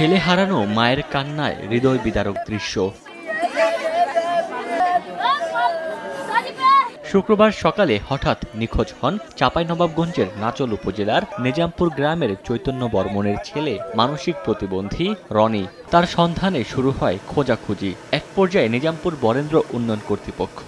ছেলে হারানো মায়ের কান্নায় হৃদয় বিদারক দৃশ্য। শুক্রবার সকালে হঠাৎ নিখোঁজ হন চাঁপাইনবাবগঞ্জের নাচল উপজেলার নিজামপুর গ্রামের চৈতন্য বর্মনের ছেলে মানসিক প্রতিবন্ধী রনি। তার সন্ধানে শুরু হয় খোঁজাখুঁজি। এক পর্যায়ে নিজামপুর বরেন্দ্র উন্নয়ন কর্তৃপক্ষ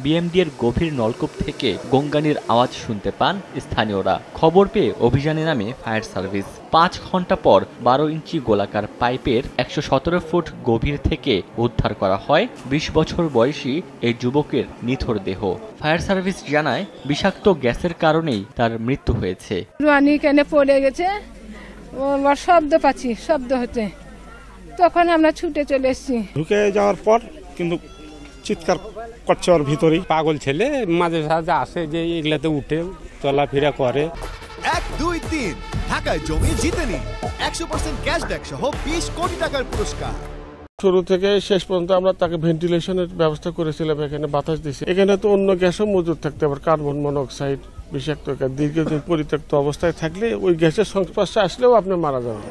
বিএমডিএর গভীর নলকূপ থেকে গঙ্গানির আওয়াজ শুনতে পান স্থানীয়রা। খবর পেয়ে অভিযানে নামে ফায়ার সার্ভিস। 5 ঘন্টা পর 12 ইঞ্চি গোলাকার পাইপের 117 ফুট গভীর থেকে উদ্ধার করা হয় 20 বছর বয়সী এই যুবকের নিথর দেহ। ফায়ার সার্ভিস জানায় বিষাক্ত গ্যাসের কারণেই তার মৃত্যু হয়েছে। রনি কেনে পড়ে গেছে, ওর শব্দ পাচ্ছি, শব্দ হচ্ছে, তখন আমরা ছুটে চলে এসেছি। ঢুকে যাওয়ার পর কিন্তু চিৎকার করছে ওর ভিতরেই। পাগল ছেলে, মাঝে সাঝে আসে যে এগুলাতে উঠে চলাফেরা করে। 1, 2, 3 ঢাকায় জমি জিতে নিন 100% ক্যাশব্যাক সহ 20 কোটি টাকার পুরস্কার। শুরু থেকে শেষ পর্যন্ত আমরা তাকে ভেন্টিলেশনের ব্যবস্থা করেছিলাম, এখানে বাতাস দিছি। এখানে তো অন্য গ্যাসও মজুদ থাকতে পারে, কার্বন মনোক্সাইড, বিষাক্ত গ্যাস। দীর্ঘদিন পরিত্যক্ত অবস্থায় থাকলে ওই গ্যাসের সংস্পর্শে আসলেও আপনি মারা যাবেন।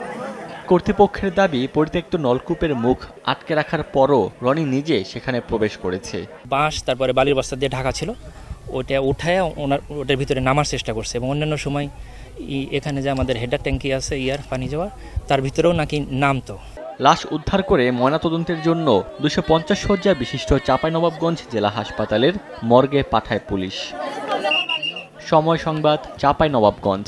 কর্তৃপক্ষের দাবি পরিত্যক্ত নলকূপের মুখ আটকে রাখার পরও রনি নিজে সেখানে প্রবেশ করেছে। বাঁশ তারপরে বালির বস্তা দিয়ে ঢাকা ছিল, ওটা উঠায় ওটার ভিতরে নামার চেষ্টা করছে। এবং অন্যান্য সময় এখানে যে আমাদের হেডার ট্যাঙ্কি আছে পানি যাওয়ার, তার ভিতরেও নাকি নামতো। লাশ উদ্ধার করে ময়নাতদন্তের জন্য 250 শয্যা বিশিষ্ট চাঁপাইনবাবগঞ্জ জেলা হাসপাতালের মর্গে পাঠায় পুলিশ। সময় সংবাদ, চাঁপাইনবাবগঞ্জ।